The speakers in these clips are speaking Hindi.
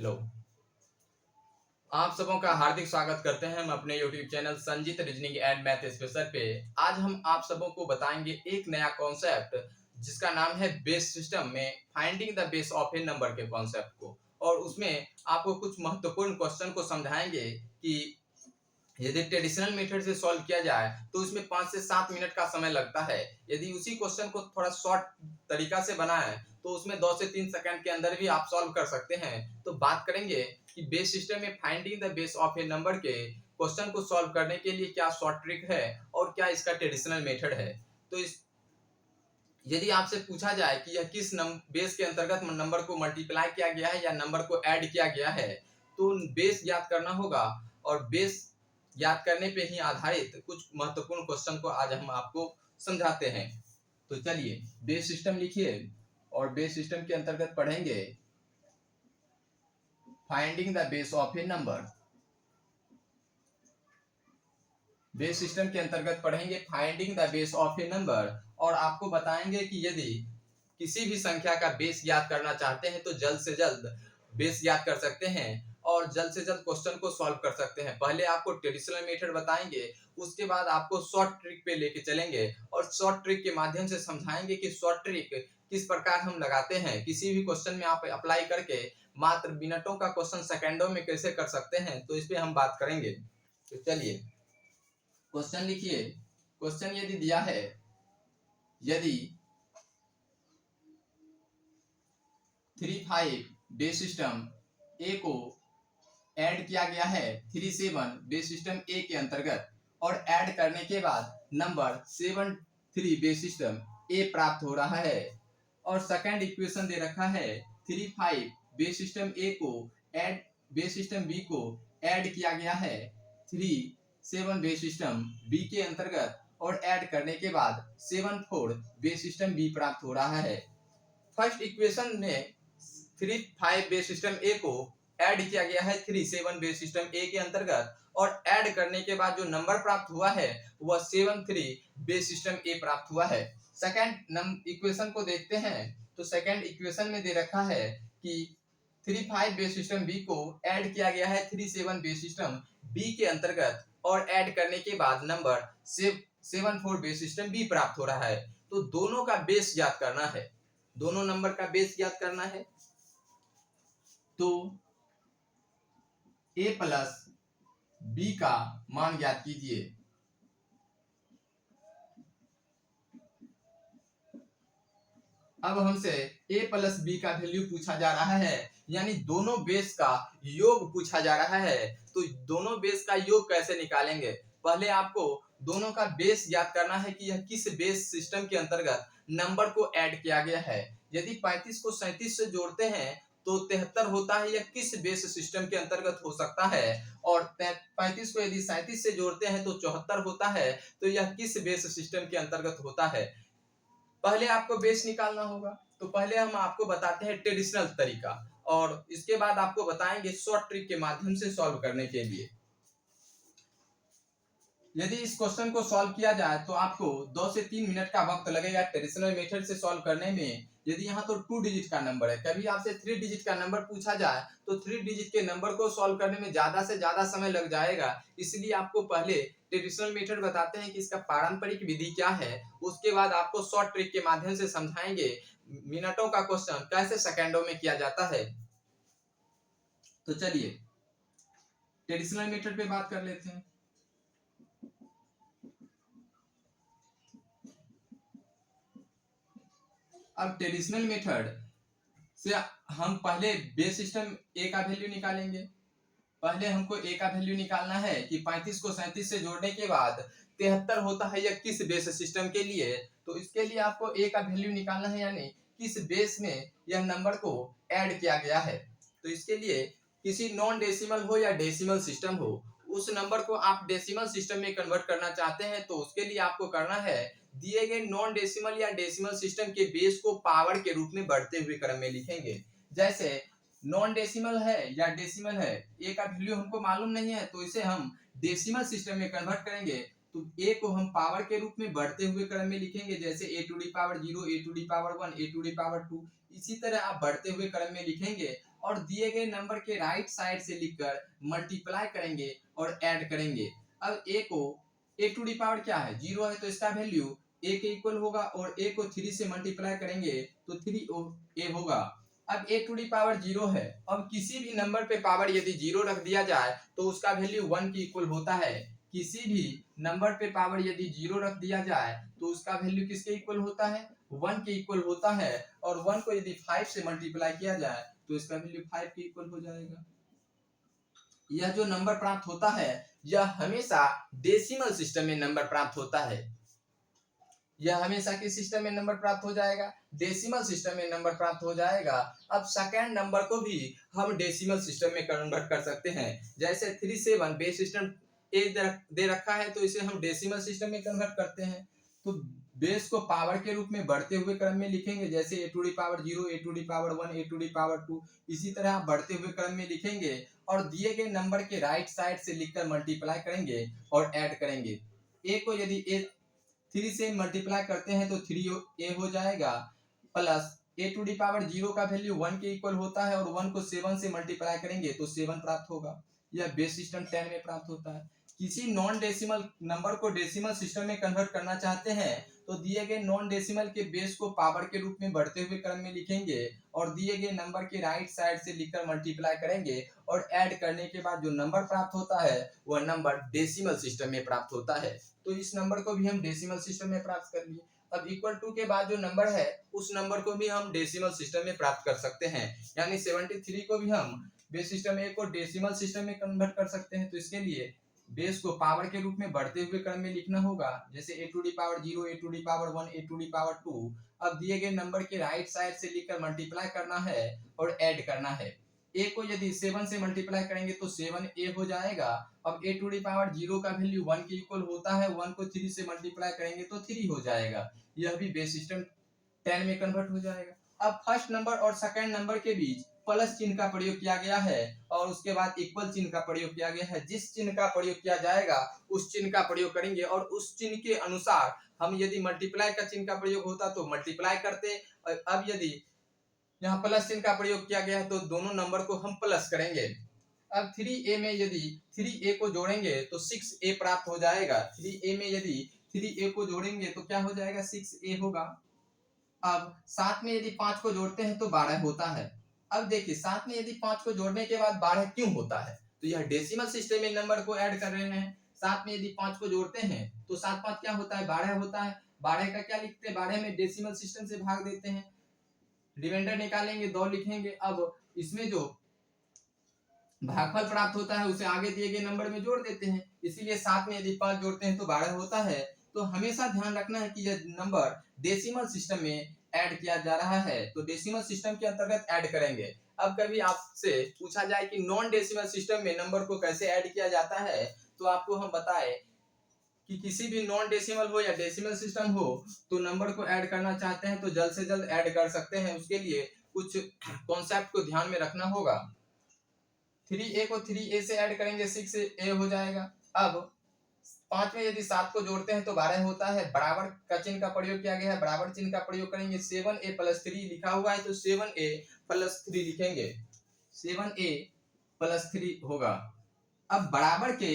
हेलो। आप सबों का हार्दिक स्वागत करते हैं हम अपने YouTube channel Sanjeet reasoning and math special पे। आज हम आप सबों को बताएंगे एक नया कॉन्सेप्ट जिसका नाम है बेस सिस्टम में finding the base of A number के कॉन्सेप्ट को, और उसमें आपको कुछ महत्वपूर्ण क्वेश्चन को समझाएंगे कि यदि ट्रेडिशनल मेथड से सॉल्व किया जाए तो उसमें 5 से 7 मिनट का समय लगता है। यदि उसी क्वेश्चन को थोड़ा शॉर्ट तरीका से बनाएं तो उसमें 2 से 3 सेकंड के अंदर भी आप सॉल्व कर सकते हैं। तो बात करेंगे कि बेस सिस्टम में finding the base of A number के क्वेश्चन को सॉल्व करने के लिए क्या शॉर्ट ट्रिक है और क्या इसका ट्रेडिशनल मेथड है। तो इस यदि आपसे पूछा जाए कि यह किस बेस के अंतर्गत नंबर को मल्टीप्लाई किया गया है या नंबर को ऐड किया गया है, तो बेस ज्ञात करना होगा, और बेस ज्ञात करने पे ही आधारित कुछ महत्वपूर्ण क्वेश्चन को आज हम आपको समझाते हैं। तो चलिए बेस सिस्टम लिखिए, और बेस सिस्टम के अंतर्गत पढ़ेंगे finding the base of A number. Base system के अंतर्गत पढ़ेंगे finding the base of A number, और आपको बताएंगे कि यदि किसी भी संख्या का बेस ज्ञात करना चाहते हैं तो जल्द से जल्द बेस ज्ञात कर सकते हैं और जल्द से जल्द क्वेश्चन को सॉल्व कर सकते हैं। पहले आपको ट्रेडिशनल मेथड बताएंगे, उसके बाद आपको शॉर्ट ट्रिक पे लेके चलेंगे और शॉर्ट ट्रिक के माध्यम से समझाएंगे कि शॉर्ट ट्रिक किस प्रकार हम लगाते हैं। किसी भी क्वेश्चन में आप अप्लाई करके मात्र मिनटों का क्वेश्चन सेकेंडों में कैसे कर सकते हैं, तो इस पे हम बात करेंगे। तो चलिए क्वेश्चन लिखिए। क्वेश्चन यदि दिया है, यदि 35 बेस सिस्टम ए को ऐड किया गया है 37 बेस सिस्टम ए के अंतर्गत, और ऐड करने के बाद नंबर 73 बेस सिस्टम ए प्राप्त हो रहा है, और सेकंड इक्वेशन दे रखा है 35 बेस सिस्टम ए को ऐड बेस सिस्टम बी को ऐड किया गया है 37 बेस सिस्टम बी के अंतर्गत, और ऐड करने के बाद 74 बेस सिस्टम बी प्राप्त हो रहा है। फर्स्ट इक्वेशन में 35 बेस सिस्टम ए को ऐड किया गया है 37 बेस सिस्टम ए के अंतर्गत, और ऐड करने के बाद जो नंबर प्राप्त हुआ है वह 73 बेस सिस्टम ए प्राप्त हुआ है। सेकंड इक्वेशन को देखते हैं, तो सेकंड इक्वेशन में दे रखा है कि 35 बेस सिस्टम बी को ऐड किया गया है 37 बेस सिस्टम बी के अंतर्गत, और ऐड करने के बाद नंबर 74 बेस सिस्टम बी प्राप्त हो रहा है। तो दोनों का बेस ज्ञात करना है, दोनों नंबर का बेस ज्ञात करना है। तो a प्लस बी का मान ज्ञात कीजिए। अब हमसे a प्लस बी का वैल्यू पूछा जा रहा है, यानी दोनों बेस का योग पूछा जा रहा है। तो दोनों बेस का योग कैसे निकालेंगे? पहले आपको दोनों का बेस ज्ञात करना है कि यह किस बेस सिस्टम के अंतर्गत नंबर को ऐड किया गया है। यदि 35 को 37 से जोड़ते हैं तो 73 होता है, यह किस बेस सिस्टम के अंतर्गत हो सकता है, और 35 को यदि 37 से जोड़ते हैं तो 74 होता है, तो यह किस बेस सिस्टम के अंतर्गत होता है। पहले आपको बेस निकालना होगा, तो पहले हम आपको बताते हैं ट्रेडिशनल तरीका, और इसके बाद आपको बताएंगे शॉर्ट ट्रिक के माध्यम से सॉल्व करने के लिए। यदि इस क्वेश्चन को सॉल्व किया जाए तो आपको 2 से 3 मिनट का वक्त लगेगा ट्रेडिशनल मेथड से सॉल्व करने में। यदि यहाँ तो 2 डिजिट का नंबर है, कभी आपसे 3 डिजिट का नंबर पूछा जाए तो 3 डिजिट के नंबर को सॉल्व करने में ज्यादा से ज्यादा समय लग जाएगा। इसलिए आपको पहले ट्रेडिशनल मेथड बताते हैं कि इसका पारंपरिक विधि क्या है, उसके बाद आपको शॉर्ट ट्रिक के माध्यम से समझाएंगे मिनटों का क्वेश्चन कैसे सेकेंडों में किया जाता है। तो चलिए ट्रेडिशनल मेथड पे बात कर लेते हैं। अब ट्रेडिशनल मेथड से हम पहले बेस सिस्टम ए का वैल्यू निकालेंगे। पहले हमको ए का वैल्यू निकालना है कि 35 को 37 से जोड़ने के बाद 73 होता है यह किस बेस सिस्टम के लिए। तो इसके लिए आपको ए का वैल्यू निकालना है, यानी किस बेस में यह नंबर को ऐड किया गया है। तो इसके लिए किसी नॉन डेसिमल हो या डेसिमल सिस्टम हो, उस नंबर को आप डेसिमल सिस्टम में कन्वर्ट करना चाहते हैं, तो उसके लिए आपको करना है दिए गए नॉन डेसिमल या डेसिमल सिस्टम के बेस को पावर के रूप में बढ़ते हुए क्रम में लिखेंगे। जैसे नॉन डेसिमल है या डेसिमल है, ए का वैल्यू हमको मालूम नहीं है, तो इसे हम डेसिमल सिस्टम में कन्वर्ट करेंगे। तो ए को हम पावर के रूप में बढ़ते हुए क्रम में लिखेंगे, जैसे a to the power 0, a to the power 1, a to the power 2। इसी तरह आप बढ़ते हुए क्रम में लिखेंगे और दिए गए नंबर के राइट साइड से लिखकर मल्टीप्लाई करेंगे और ऐड करेंगे। अब a को a टू दी पावर क्या है 0 है, तो इसका वैल्यू a के इक्वल होगा, और a को 3 से मल्टीप्लाई करेंगे तो 3a होगा। अब a टू दी पावर 0 है, अब किसी भी नंबर पे पावर यदि 0 रख दिया जाए तो उसका वैल्यू 1 के इक्वल होता है। किसी भी नंबर पे पावर यदि 0 रख दिया जाए तो उसका वैल्यू किसके इक्वल होता है 1 के इक्वल होता है, और 1 को यदि 5 से मल्टीप्लाई किया जाए तो इसका वैल्यू 5 के इक्वल हो जाएगा। यह जो नंबर प्राप्त होता है यह हमेशा डेसिमल सिस्टम में नंबर प्राप्त होता है। यह हमेशा किस सिस्टम में नंबर प्राप्त हो जाएगा डेसिमल सिस्टम में नंबर प्राप्त हो जाएगा। अब सेकेंड नंबर को भी हम डेसिमल सिस्टम में कन्वर्ट कर सकते हैं। जैसे 37 बेस सिस्टम ए दे रखा है तो इसे हम डेसिमल सिस्टम में कन्वर्ट करते हैं। तो बेस को पावर के रूप में बढ़ते हुए क्रम में लिखेंगे, जैसे a to the power 0, a to the power 1, a to the power 2, इसी तरह आप बढ़ते हुए क्रम में लिखेंगे और दिए गए नंबर के राइट साइड से लिखकर मल्टीप्लाई करेंगे और ऐड करेंगे। a को यदि 3 से मल्टीप्लाई करते हैं तो 3a हो जाएगा, plus a to the power 0 का वैल्यू 1 के इक्वल होता है, और 1 को 7 से मल्टीप्लाई करेंगे तो 7 प्राप्त होगा। यह बेस सिस्टम 10 में प्राप्त होता है। किसी नॉन डेसिमल नंबर को डेसिमल सिस्टम में कन्वर्ट करना चाहते हैं तो दिए गए नॉन डेसिमल के बेस को पावर के रूप में बढ़ते हुए क्रम में लिखेंगे और दिए गए नंबर के राइट साइड से लिखकर मल्टीप्लाई करेंगे और ऐड करने के बाद जो नंबर प्राप्त होता है वह नंबर डेसिमल सिस्टम में प्राप्त होता है। तो इस नंबर को भी हम डेसिमल सिस्टम में प्राप्त कर लिए। अब इक्वल टू के बाद जो नंबर है उस नंबर को भी हम डेसिमल सिस्टम में प्राप्त कर सकते हैं, यानी 73 को भी हम बेस सिस्टम ए को डेसिमल सिस्टम में कन्वर्ट कर सकते हैं। तो इसके लिए बेस को पावर के रूप में बढ़ते हुए क्रम में लिखना होगा, जैसे a to the power 0, a to the power 1, a to the power 2। अब दिए गए नंबर के राइट साइड से लिखकर मल्टीप्लाई करना है और ऐड करना है। a को यदि 7 से मल्टीप्लाई करेंगे तो 7a हो जाएगा। अब a टू दी पावर 0 का वैल्यू 1 के इक्वल होता है, 1 को 3 से मल्टीप्लाई करेंगे तो 3 हो जाएगा। यह भी बेस सिस्टम 10 में कन्वर्ट हो जाएगा। अब फर्स्ट नंबर और सेकंड नंबर के बीच प्लस चिन्ह का प्रयोग किया गया है और उसके बाद इक्वल चिन्ह का प्रयोग किया गया है। जिस चिन्ह का प्रयोग किया जाएगा उस चिन्ह का प्रयोग करेंगे, और उस चिन्ह के अनुसार हम यदि मल्टीप्लाई का चिन्ह का प्रयोग होता तो मल्टीप्लाई करते, और अब यदि यहाँ प्लस चिन्ह का प्रयोग किया गया है तो दोनों नंबर को हम प्लस करेंगे। अब 3a में यदि 3a को जोड़ेंगे तो 6a प्राप्त हो जाएगा। 3a में यदि 3a को जोड़ेंगे तो क्या हो जाएगा 6a होगा। अब साथ में यदि 5 को जोड़ते हैं तो 12 होता है। अब देखिए साथ में यदि 5 को जोड़ने के बाद 12 क्यों होता है, तो यह डेसिमल सिस्टम में नंबर को ऐड कर रहे हैं। साथ में यदि 5 को जोड़ते हैं तो 7 5 क्या होता है 12 होता है। 12 का क्या लिखते हैं 12 में डेसिमल सिस्टम से भाग देते हैं, रिमाइंडर निकालेंगे 2 लिखेंगे। अब इसमें जो भागफल प्राप्त होता है उसे आगे दिए गए नंबर में जोड़ देते हैं, इसीलिए साथ में यदि 5 जोड़ते हैं तो 12 होता है। तो हमेशा ध्यान रखना है कि यह नंबर डेसिमल सिस्टम में ऐड किया जा रहा है तो डेसिमल सिस्टम के अंतर्गत ऐड करेंगे। अब कभी आपसे पूछा जाए कि नॉन डेसिमल सिस्टम में नंबर को कैसे ऐड किया जाता है, तो आपको हम बताएं कि किसी भी नॉन डेसिमल हो या डेसिमल सिस्टम हो तो नंबर को ऐड करना चाहते हैं तो जल्द से जल्द ऐड कर सकते हैं। उसके लिए कुछ कॉन्सेप्ट को ध्यान में रखना होगा। 3a को 3a से ऐड करेंगे 6a हो जाएगा। अब 5 में यदि 7 को जोड़ते हैं तो 12 होता है। बराबर का चिन्ह का प्रयोग किया गया है, बराबर चिन्ह का प्रयोग करेंगे। 7a प्लस 3 लिखा हुआ है तो 7a प्लस 3 लिखेंगे, 7a प्लस 3 होगा। अब बराबर के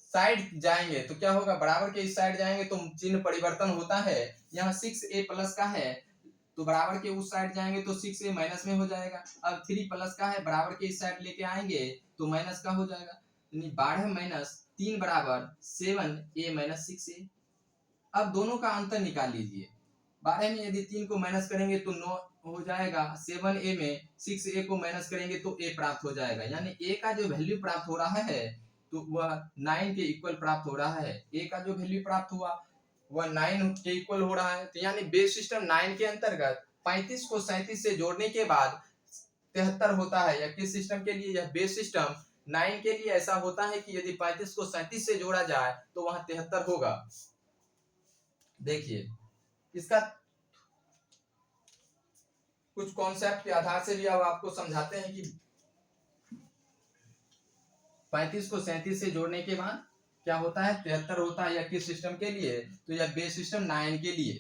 साइड जाएंगे तो क्या होगा, बराबर के इस साइड जाएंगे तो चिन्ह परिवर्तन होता है। यहाँ 6a प्लस का है तो बराबर के उस साइड जाएंगे तो 6a माइनस में हो जाएगा। अब 3 प्लस का है, बराबर के इस साइड लेके आएंगे तो माइनस का हो जाएगा, यानी 12 माइनस 3 बराबर 7a माइनस 6a। अब दोनों का अंतर निकाल लीजिए। 12 में यदि 3 को माइनस करेंगे तो 9 हो जाएगा, 7a में 6a को माइनस करेंगे तो a प्राप्त हो जाएगा, यानी a का जो वैल्यू प्राप्त हो रहा है तो वह 9 के इक्वल प्राप्त हो रहा है। a का जो वैल्यू प्राप्त हुआ वह 9 के इक्वल हो रहा है। तो यानी बेस सिस्टम 9 के अंतर्गत 35 को 37 से जोड़ने के बाद 73 होता है। या किस सिस्टम के लिए, यह बेस सिस्टम 9 के लिए ऐसा होता है कि यदि 35 को 37 से जोड़ा जाए तो वहां 73 होगा। देखिए इसका कुछ कॉन्सेप्ट के आधार से भी अब आपको समझाते हैं कि 35 को 37 से जोड़ने के बाद क्या होता है 73 होता है। या किस सिस्टम के लिए, तो यह बेस सिस्टम 9 के लिए।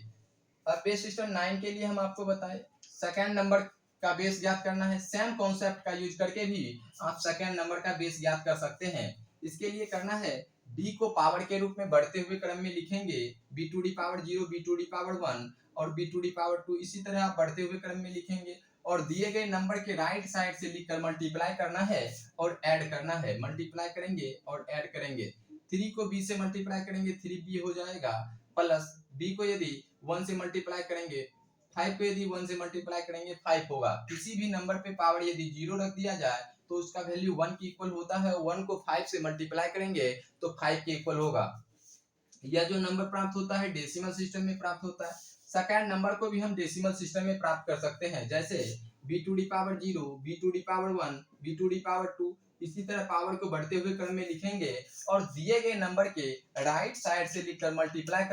अब बेस सिस्टम 9 के लिए हम आपको बताए सेकंड नंबर का बेस ज्ञात करना है। सेम कॉन्सेप्ट का यूज करके भी आप सेकेंड नंबर का बेस ज्ञात कर सकते हैं। इसके लिए करना है, b को पावर के रूप में बढ़ते हुए क्रम में लिखेंगे, b to the power 0, b to the power 1 और b टू डी पावर 2, इसी तरह आप बढ़ते हुए क्रम में लिखेंगे और दिए गए नंबर के राइट साइड से लिखकर मल्टीप्लाई करना है और ऐड करना है। मल्टीप्लाई करेंगे और ऐड करेंगे। 3 को b से मल्टीप्लाई करेंगे 3b हो जाएगा, प्लस b को यदि 1 से मल्टीप्लाई करेंगे 5 को यदि 1 से मल्टीप्लाई करेंगे 5 होगा। किसी भी नंबर पे पावर यदि 0 रख दिया जाए तो उसका वैल्यू 1 के इक्वल होता है। 1 को 5 से मल्टीप्लाई करेंगे तो 5 के इक्वल होगा। यह जो नंबर प्राप्त होता है डेसिमल सिस्टम में प्राप्त होता है। सेकंड नंबर को भी हम डेसिमल सिस्टम में प्राप्त कर सकते हैं, जैसे b to the power 0, b to the power 1, b to the power 2, इसी तरह पावर को बढ़ते हुए क्रम में लिखेंगे और दिए गए नंबर के राइट साइड से लिखकर मल्टीप्लाई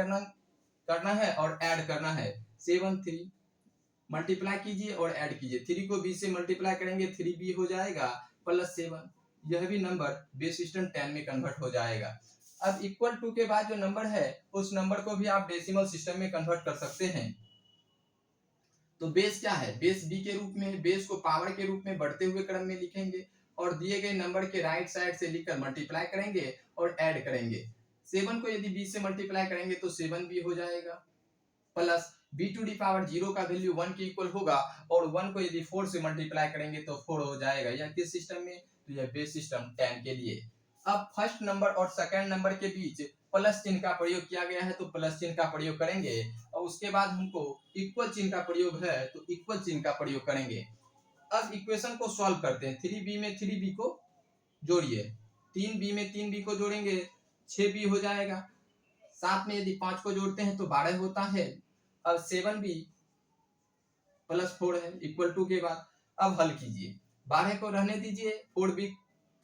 करना है और ऐड करना है। 7 3 मल्टीप्लाई कीजिए और ऐड कीजिए। 3 को b से मल्टीप्लाई करेंगे 3b हो जाएगा, प्लस 7, यह भी नंबर बेस सिस्टम 10 में कन्वर्ट हो जाएगा। अब इक्वल टू के बाद जो नंबर है उस नंबर को भी आप डेसिमल सिस्टम में कन्वर्ट कर सकते हैं। तो बेस क्या है, बेस b के रूप में, बेस को पावर के रूप में बढ़ते हुए क्रम में लिखेंगे और दिए गए नंबर के राइट साइड से लिखकर मल्टीप्लाई करेंगे और ऐड करेंगे। 7 को यदि b से मल्टीप्लाई करेंगे तो 7b हो जाएगा, plus b to the power 0 का वैल्यू 1 के इक्वल होगा और 1 को यदि 4 से मल्टीप्लाई करेंगे तो 4 हो जाएगा। यह किस सिस्टम में, तो यह बेस सिस्टम 10 के लिए। अब फर्स्ट नंबर और सेकंड नंबर के बीच प्लस चिन्ह का प्रयोग किया गया है तो प्लस चिन्ह का प्रयोग करेंगे और उसके बाद हमको इक्वल चिन्ह का प्रयोग है तो इक्वल चिन्ह का प्रयोग करेंगे। अब इक्वेशन को सॉल्व करते हैं। 3b में 3b को जोड़िए, 3b में 3b को जोड़ेंगे 6b हो जाएगा। 7 में यदि 5 को जोड़ते हैं तो 12 होता है। अब 7b प्लस 4 है इक्वल टू के बाद अब हल कीजिए। 12 को रहने दीजिए,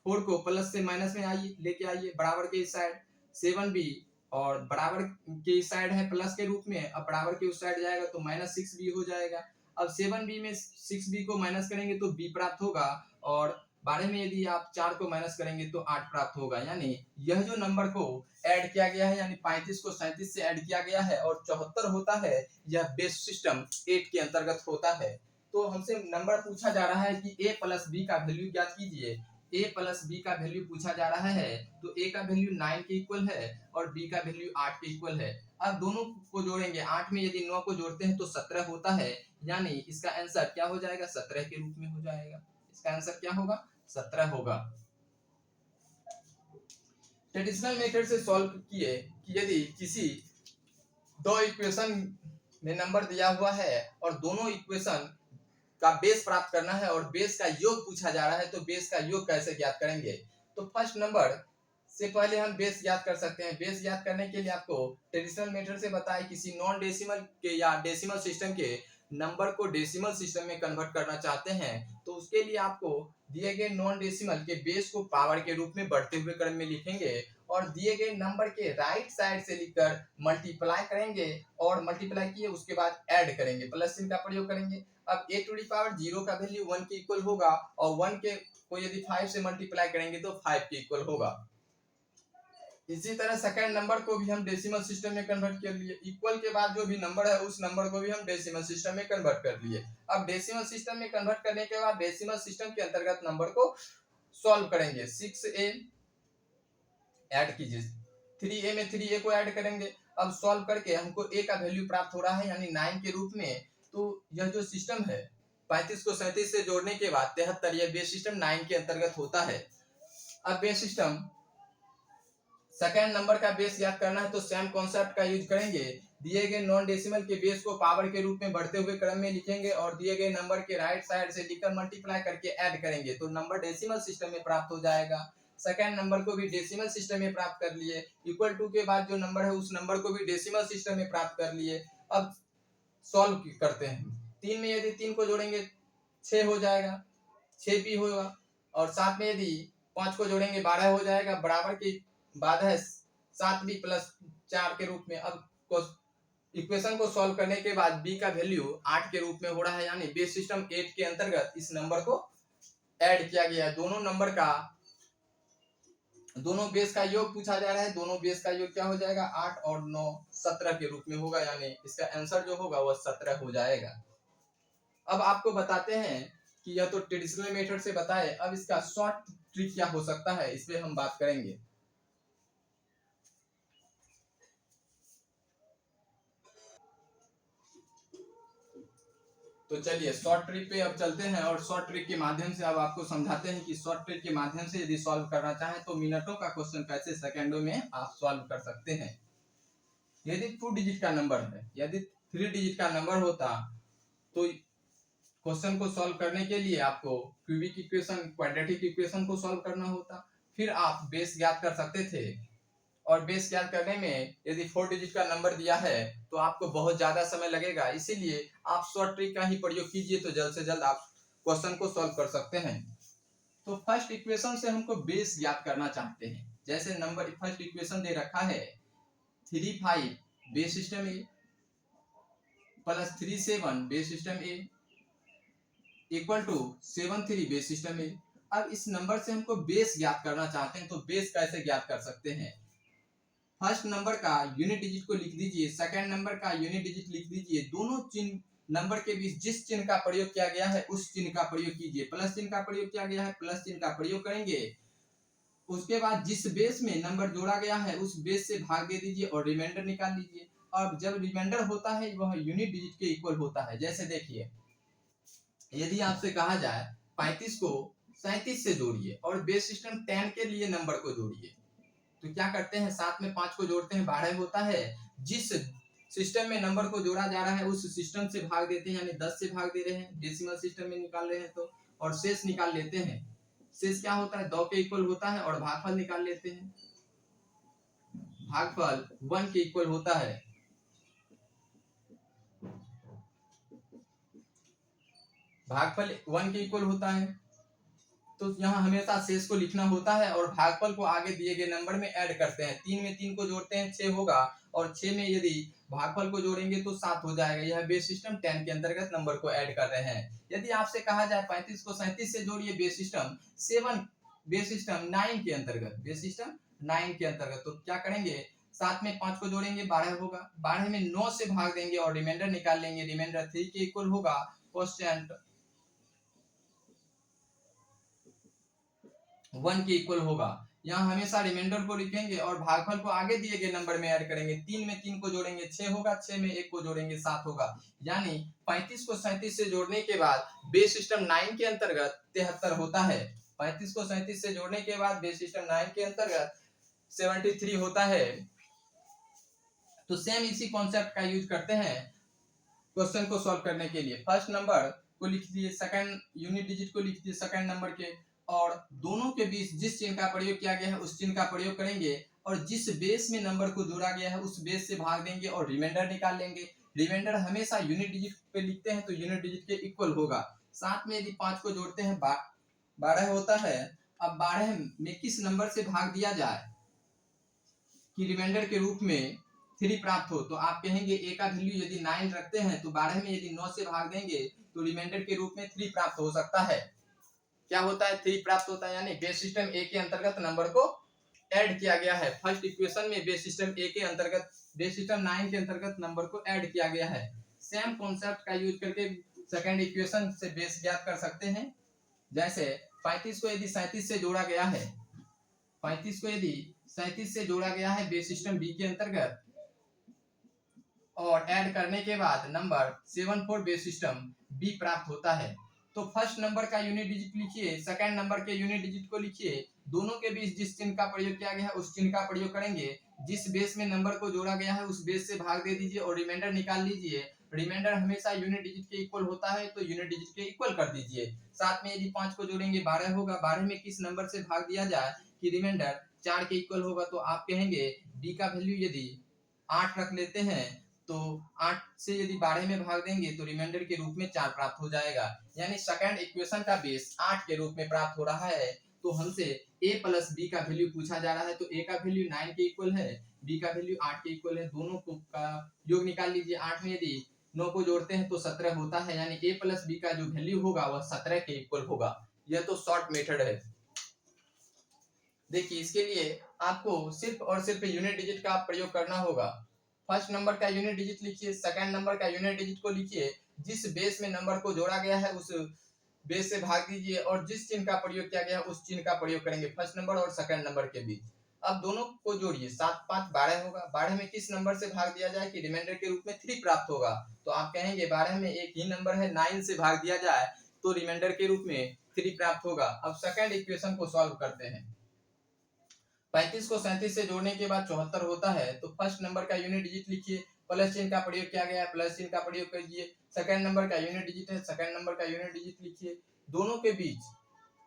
4 को प्लस से माइनस में आइए, लेके आइए बराबर के इस साइड। 7b और बराबर के इस साइड है प्लस के रूप में, अब बराबर के उस साइड जाएगा तो माइनस 6b हो जाएगा। अब 7b में 6b को माइनस करेंगे तो b प्राप्त होगा और 12 में यदि आप 4 को माइनस करेंगे तो 8 प्राप्त होगा। यानी यह जो नंबर को ऐड किया गया है, यानी 35 को 37 से ऐड किया गया है और 74 होता है, यह बेस सिस्टम 8 के अंतर्गत होता है। तो हमसे नंबर पूछा जा रहा है कि a प्लस b का वैल्यू ज्ञात कीजिए। a प्लस b का वैल्यू पूछा जा रहा है तो a का वैल्यू 9 के इक्वल है और b का वैल्यू 8 के इक्वल है। अब दोनों को जोड़ेंगे, 8 में यदि 9 को जोड़ते हैं तो 17 होता है, यानी इसका आंसर क्या हो जाएगा, 17 के रूप में हो जाएगा। इसका आंसर क्या होगा, 17 होगा। ट्रेडिशनल मेथड से सॉल्व किए कि यदि किसी दो इक्वेशन में नंबर दिया हुआ है और दोनों इक्वेशन का बेस प्राप्त करना है और बेस का योग पूछा जा रहा है तो बेस का योग कैसे ज्ञात करेंगे। तो फर्स्ट नंबर से पहले हम बेस ज्ञात कर सकते हैं। बेस ज्ञात करने के लिए आपको ट्रेडिशनल मेथड से बताया, किसी नॉन डेसिमल के या डेसिमल सिस्टम के नंबर को डेसिमल सिस्टम में कन्वर्ट करना चाहते हैं तो उसके लिए आपको दिए गए नॉन डेसिमल के बेस को पावर के रूप में बढ़ते हुए क्रम में लिखेंगे और दिए गए नंबर के राइट साइड से लिखकर मल्टीप्लाई करेंगे और मल्टीप्लाई किए उसके बाद ऐड करेंगे, प्लस चिन्ह का प्रयोग करेंगे। अब a टू दी पावर 0 का वैल्यू 1 के इक्वल होगा और 1 के को यदि 5 से मल्टीप्लाई करेंगे तो 5 के इक्वल होगा। इसी तरह सेकंड नंबर को भी हम डेसिमल सिस्टम में कन्वर्ट कर लिए। इक्वल के बाद जो भी नंबर है उस नंबर को भी हम डेसिमल सिस्टम में कन्वर्ट कर लिए। अब डेसिमल सिस्टम में कन्वर्ट करने के बाद डेसिमल सिस्टम के अंतर्गत नंबर को सॉल्व करेंगे। 6a ऐड कीजिए, 3a में 3a को ऐड करेंगे। अब सॉल्व करके हमको a का वैल्यू प्राप्त हो रहा है यानी 9 के रूप में। तो यह जो सिस्टम है 35 को 37 से जोड़ने के बाद 73, यह बेस सिस्टम 9 के अंतर्गत होता है। अब बेस सिस्टम सेकंड नंबर का बेस याद करना है तो सेम कॉन्सेप्ट का यूज करेंगे। दिए गए नॉन डेसिमल के बेस को पावर के रूप में बढ़ते हुए क्रम में लिखेंगे और दिए गए नंबर के राइट साइड से लिखकर मल्टीप्लाई करके ऐड करेंगे तो नंबर डेसिमल सिस्टम में प्राप्त हो जाएगा। सेकंड नंबर को भी डेसिमल सिस्टम में प्राप्त कर लिए। इक्वल टू के बाद जो नंबर है उस नंबर को भी डेसिमल सिस्टम में प्राप्त कर लिए। अब सॉल्व करते हैं। 3 में यदि 3 को जोड़ेंगे 6 हो जाएगा, 6 भी होगा और 7 में यदि 5 को जोड़ेंगे 12 हो जाएगा। बराबर की बाद है 7b प्लस 4 के रूप में। अब इक्वेशन को सॉल्व करने के बाद b का वैल्यू 8 के रूप में हो रहा है यानी बेस सिस्टम 8 के अंतर्गत इस नंबर को ऐड किया गया है। दोनों नंबर का दोनों बेस का योग पूछा जा रहा है। दोनों बेस का योग क्या हो जाएगा, 8 और 9 17 के रूप में होगा यानी इसका आंसर जो होगा वह 17 हो जाएगा। अब आपको बताते हैं कि यह तो ट्रेडिशनल मेथड से बताए, अब इसका शॉर्ट ट्रिक क्या हो सकता है इस पे हम बात करेंगे। तो चलिए शॉर्ट ट्रिक पे अब चलते हैं और शॉर्ट ट्रिक के माध्यम से अब आपको समझाते हैं कि शॉर्ट ट्रिक के माध्यम से यदि सॉल्व करना चाहें तो मिनटों का क्वेश्चन कैसे सेकंडों में आप सॉल्व कर सकते हैं। यदि 2 डिजिट का नंबर है, यदि 3 डिजिट का नंबर होता तो क्वेश्चन को सॉल्व करने के लिए आपको क्यूबिक इक्वेशन, क्वाड्रेटिक इक्वेशन को सॉल्व करना होता, फिर आप बेस ज्ञात कर सकते थे। और बेस ज्ञात करने में यदि 4 डिजिट का नंबर दिया है तो आपको बहुत ज्यादा समय लगेगा, इसीलिए आप शॉर्ट ट्रिक का ही प्रयोग कीजिए तो जल्द से जल्द आप क्वेश्चन को सॉल्व कर सकते हैं। तो फर्स्ट इक्वेशन से हमको बेस ज्ञात करना चाहते हैं। जैसे नंबर फर्स्ट इक्वेशन दे रखा है 3 5 base system A plus 3 7 base system A equal to 7 3 base system A. अब इस नंबर से हमको बेस ज्ञात करना चाहते हैं, तो बेस कैसे ज्ञात कर सकते हैं। फर्स्ट नंबर का यूनिट डिजिट को लिख दीजिए, सेकंड नंबर का यूनिट डिजिट लिख दीजिए, दोनों चिन्ह नंबर के बीच जिस चिन्ह का प्रयोग किया गया है उस चिन्ह का प्रयोग कीजिए। प्लस चिन्ह का प्रयोग किया गया है, प्लस चिन्ह का प्रयोग करेंगे। उसके बाद जिस बेस में नंबर जोड़ा गया है उस बेस से भाग दे दीजिए और रिमाइंडर निकाल लीजिए। अब जब रिमाइंडर होता है वह यूनिट डिजिट के इक्वल होता है। जैसे देखिए, यदि आपसे कहा जाए 35 को 37 से जोड़िए और बेस सिस्टम 10 के लिए नंबर को जोड़िए, तो क्या करते हैं, 7 में 5 को जोड़ते हैं 12 होता है। जिस सिस्टम में नंबर को जोड़ा जा रहा है उस सिस्टम से भाग देते हैं, यानी 10 से भाग दे रहे हैं, डेसिमल सिस्टम में निकाल रहे हैं तो, और शेष निकाल लेते हैं। शेष क्या होता है, 2 के इक्वल होता है और भागफल निकाल लेते हैं। भागफल 1 के इक्वल होता है। भागफल 1 के इक्वल होता है, तो यहाँ हमेशा शेष को लिखना होता है और भागफल को आगे दिए गए नंबर में ऐड करते हैं। 3 में 3 को जोड़ते हैं 6 होगा, और 6 में यदि भागफल को जोड़ेंगे तो 7 हो जाएगा। यह बेस सिस्टम 10 के अंतर्गत नंबर को ऐड कर रहे हैं। यदि आपसे कहा जाए 35 को 37 से जोड़िए बेस सिस्टम 7, बेस सिस्टम 9 के अंतर्गत, बेस सिस्टम 9 के अंतर्गत, तो क्या करेंगे, 7 में 5 को जोड़ेंगे 12 होगा, 12 में 9 से भाग देंगे और रिमाइंडर निकाल लेंगे। रिमाइंडर 3 के इक्वल होगा। क्वेश्चन 1 के इक्वल होगा। यहाँ हमेशा रिमाइंडर को लिखेंगे और भागफल को आगे दिए गए नंबर में ऐड करेंगे। 3 में 3 को जोड़ेंगे 6 होगा, 6 में 1 को जोड़ेंगे 7 होगा। यानी 35 को 37 से जोड़ने के बाद बेस सिस्टम 9 के अंतर्गत 73 होता है। 35 को 37 से जोड़ने के बाद बेस सिस्टम 9 के अंतर्गत 73 होता है। तो सेम इसी कॉन्सेप्ट का यूज करते हैं क्वेश्चन को सॉल्व करने के लिए। फर्स्ट नंबर को लिख दिए, सेकंड यूनिट डिजिट को लिख दिए सेकंड नंबर के, और दोनों के बीच जिस चिन्ह का प्रयोग किया गया है उस चिन्ह का प्रयोग करेंगे और जिस बेस में नंबर को जोड़ा गया है उस बेस से भाग देंगे और रिमाइंडर निकाल लेंगे। रिमाइंडर हमेशा यूनिट डिजिट पे लिखते हैं तो यूनिट डिजिट के इक्वल होगा। साथ में यदि 5 को जोड़ते हैं 12 होता है। अब 12 में किस नंबर से भाग दिया जाए कि रिमाइंडर के रूप में 3 प्राप्त हो, तो आप कहेंगे ए का वैल्यू यदि 9 रखते हैं तो 12 में यदि 9 से भाग देंगे तो रिमाइंडर के रूप में 3 प्राप्त हो सकता है। क्या होता है, 3 प्राप्त होता है, यानी बेस सिस्टम ए के अंतर्गत नंबर को ऐड किया गया है। फर्स्ट इक्वेशन में बेस सिस्टम ए के अंतर्गत, बेस सिस्टम 9 के अंतर्गत नंबर को ऐड किया गया है। सेम कॉन्सेप्ट का यूज करके सेकंड इक्वेशन से बेस ज्ञात कर सकते हैं। जैसे 35 को यदि 37 से जोड़ा गया है, 35 को यदि 37 से जोड़ा गया है बेस सिस्टम बी के अंतर्गत और ऐड करने के बाद नंबर 74 बेस सिस्टम बी प्राप्त होता है। तो फर्स्ट नंबर का यूनिट डिजिट लिखिए, सेकंड नंबर के यूनिट डिजिट को लिखिए, दोनों के बीच जिस चिन्ह का प्रयोग किया गया है उस चिन्ह का प्रयोग करेंगे। जिस बेस में नंबर को जोड़ा गया है उस बेस से भाग दे दीजिए और रिमाइंडर निकाल लीजिए। रिमाइंडर हमेशा यूनिट डिजिट के इक्वल होता है तो यूनिट डिजिट के इक्वल कर दीजिए। साथ में यदि 5 को जोड़ेंगे 12 होगा, 12 में किस नंबर से भाग दिया जाए कि रिमाइंडर 4 के इक्वल होगा, तो आप कहेंगे बी का वैल्यू यदि 8 रख लेते हैं तो 8 से यदि 12 में भाग देंगे तो रिमाइंडर के रूप में 4 प्राप्त हो जाएगा। यानी सेकंड इक्वेशन का बेस 8 के रूप में प्राप्त हो रहा है। तो हमसे a प्लस बी का वैल्यू पूछा जा रहा है, तो a का वैल्यू 9 के इक्वल है, b का वैल्यू 8 के इक्वल है। दोनों को का योग निकाल लीजिए। 8 में यदि 9 को जोड़ते हैं तो 17 होता है, यानी a प्लस बी का जो वैल्यू होगा वह 17 के इक्वल होगा। यह तो शॉर्ट मेथड है। देखिए, इसके लिए आपको सिर्फ और सिर्फ यूनिट डिजिट का प्रयोग करना होगा। फर्स्ट नंबर का यूनिट डिजिट लिखिए, सेकंड नंबर का यूनिट डिजिट को लिखिए, जिस बेस में नंबर को जोड़ा गया है उस बेस से भाग दीजिए और जिस चिन्ह का प्रयोग किया गया है उस चिन्ह का प्रयोग करेंगे फर्स्ट नंबर और सेकंड नंबर के बीच। अब दोनों को जोड़िए, 7 5 12 होगा। 12 में किस नंबर से भाग दिया जाए कि रिमाइंडर के रूप में 3 प्राप्त होगा। तो आप कहेंगे 12 में एक ही नंबर है, 9 से भाग दिया जाए तो रिमाइंडर के रूप में 3 प्राप्त होगा। अब सेकंड इक्वेशन को सॉल्व करते हैं। 35 को 37 से जोड़ने के बाद 74 होता है, तो फर्स्ट नंबर का यूनिट डिजिट लिखिए, प्लस चिन्ह का प्रयोग किया गया है, प्लस चिन्ह का प्रयोग कीजिए। सेकंड नंबर का यूनिट डिजिट है, सेकंड नंबर का यूनिट डिजिट लिखिए। दोनों के बीच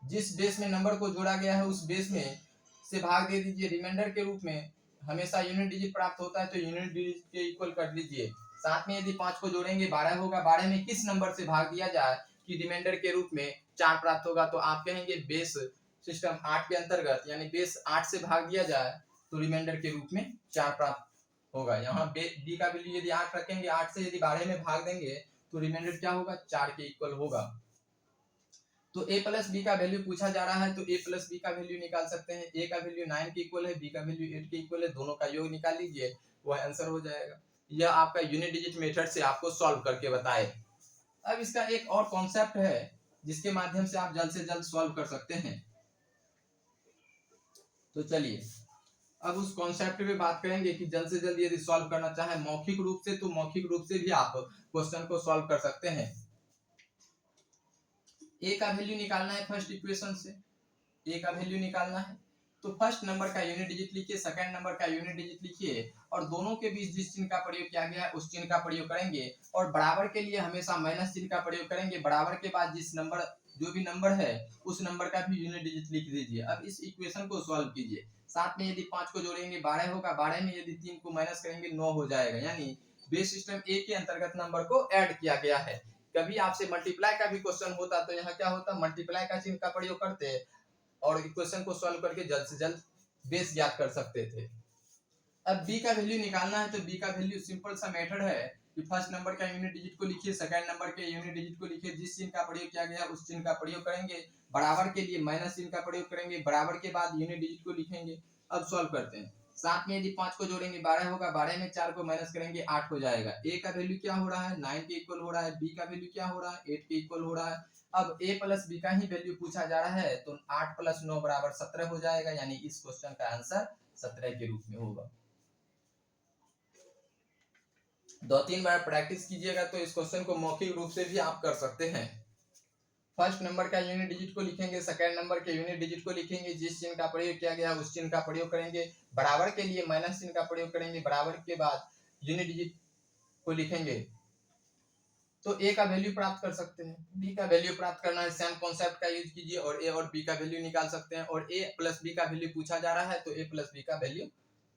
जिस बेस में नंबर को जोड़ा गया है उस बेस में से भाग दे दीजिए। रिमाइंडर के रूप में हमेशा यूनिट डिजिट प्राप्त होता है, तो यूनिट डिजिट के इक्वल कर लीजिए। साथ में यदि 5 को जोड़ेंगे 12 होगा। 12 में किस नंबर से भाग दिया जाए कि रिमाइंडर के रूप में 4 प्राप्त होगा। तो आप कहेंगे बेस सिस्टम 8 के अंतर्गत यानी बेस 8 से भाग दिया जाए तो रिमाइंडर के रूप में 4 प्राप्त होगा। यहाँ बी का वैल्यू यदि 8 रखेंगे, 8 से यदि 12 में भाग देंगे तो रिमाइंडर क्या होगा, 4 के इक्वल होगा। तो a प्लस बी का वैल्यू पूछा जा रहा है, तो a प्लस बी का वैल्यू निकाल सकते हैं। a का वैल्यू 9 के इक्वल है, b का वैल्यू 8 के इक्वल है, दोनों का योग निकाल लीजिए, वह आंसर हो जाएगा। यह आपका यूनिट डिजिट मेथड से आपको सॉल्व करके बताए। अब इसका एक और कॉन्सेप्ट है जिसके माध्यम से आप जल्द से जल्द सॉल्व कर सकते हैं। तो चलिए अब उस कॉन्सेप्ट पे बात करेंगे कि जल्द से जल्द यदि सॉल्व करना चाहे मौखिक रूप से, तो मौखिक रूप से भी आप क्वेश्चन को सॉल्व कर सकते हैं। ए का वैल्यू निकालना है फर्स्ट इक्वेशन से, ए का वैल्यू निकालना है, तो फर्स्ट नंबर का यूनिट डिजिट लिखिए, सेकंड नंबर का यूनिट डिजिट लिखिए और दोनों के बीच जिस चिन्ह का प्रयोग किया गया है उस चिन्ह का प्रयोग करेंगे और बराबर के लिए हमेशा माइनस चिन्ह का प्रयोग करेंगे। बराबर के बाद जिस नंबर जो भी नंबर है उस नंबर का भी यूनिट डिजिट लिख दीजिए। अब इस इक्वेशन को सॉल्व कीजिए। साथ में यदि 5 को जोड़ेंगे 12 होगा। 12 में यदि 3 को माइनस करेंगे 9 हो जाएगा, यानी बेस सिस्टम ए के अंतर्गत नंबर को ऐड किया गया है। कभी आपसे मल्टीप्लाई का भी क्वेश्चन होता तो यहाँ क्या होता, मल्टीप्लाई का चिन्ह का प्रयोग करते और इक्वेशन को सॉल्व करके जल्द से जल्द बेस ज्ञात कर सकते थे। अब b का वैल्यू निकालना है, तो b का वैल्यू सिंपल सा मेथड है कि फर्स्ट नंबर का यूनिट डिजिट को लिखिए, सेकंड नंबर के यूनिट डिजिट को लिखिए, जिस चिन्ह का प्रयोग किया गया उस चिन्ह का प्रयोग करेंगे। बराबर के लिए माइनस चिन्ह का प्रयोग करेंगे, बराबर के बाद यूनिट डिजिट को लिखेंगे। अब सॉल्व करते हैं। साथ में यदि 5 को जोड़ेंगे 12 होगा। 12 में 4 को माइनस करेंगे 8 हो जाएगा। a का वैल्यू क्या हो रहा है, 9 के इक्वल हो रहा है। b का वैल्यू क्या हो रहा है, 8 के इक्वल हो रहा है। अब a प्लस बी का ही वैल्यू पूछा जा रहा है, तो 8 प्लस 9 बराबर 17 हो जाएगा, यानी इस क्वेश्चन का आंसर 17 के रूप में होगा। 2-3 बार प्रैक्टिस कीजिएगा तो इस क्वेश्चन को मौखिक रूप से भी आप कर सकते हैं। फर्स्ट नंबर का यूनिट डिजिट को लिखेंगे, सेकंड नंबर के यूनिट डिजिट को लिखेंगे, जिस चिन्ह का प्रयोग किया गया उस चिन्ह का प्रयोग करेंगे। बराबर के लिए माइनस चिन्ह का प्रयोग करेंगे, बराबर के बाद यूनिट डिजिट को लिखेंगे तो ए का वैल्यू प्राप्त कर सकते हैं। बी का वैल्यू प्राप्त करना है, सेम कॉन्सेप्ट का यूज कीजिए और ए और बी का वैल्यू निकाल सकते हैं। और ए प्लस बी का वैल्यू पूछा जा रहा है, तो ए प्लस बी का वैल्यू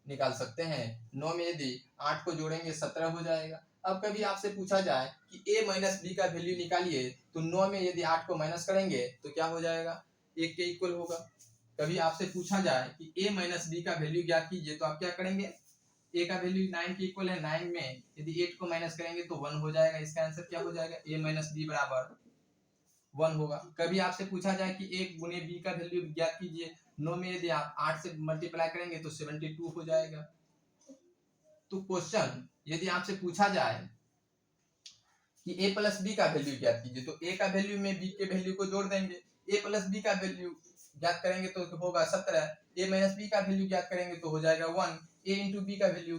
निकाल सकते हैं। 9 में यदि 8 को जोड़ेंगे 17 हो जाएगा। अब कभी आपसे पूछा जाए कि a माइनस बी का वैल्यू निकालिए, तो 9 में यदि 8 को माइनस करेंगे तो क्या हो जाएगा, 1 के इक्वल होगा। कभी आपसे पूछा जाए कि a माइनस बी का वैल्यू ज्ञात कीजिए, तो आप क्या करेंगे, a का वैल्यू 9 के इक्वल है, 9 में यदि 8 को माइनस करेंगे तो 1 हो जाएगा। इसका आंसर क्या हो जाएगा, a माइनस बी बराबर 1 होगा। कभी आपसे पूछा जाए कि a गुने b का वैल्यू ज्ञात कीजिए, 9 में यदि आप 8 से मल्टीप्लाई करेंगे तो 72 हो जाएगा। तो क्वेश्चन यदि आपसे पूछा जाए कि a प्लस बी का वैल्यू ज्ञात कीजिए, तो a का वैल्यू में b के वैल्यू को जोड़ देंगे। a प्लस बी का वैल्यू ज्ञात करेंगे तो होगा 17, a माइनस बी का वैल्यू ज्ञात करेंगे तो हो जाएगा 1, a इंटू बी का वैल्यू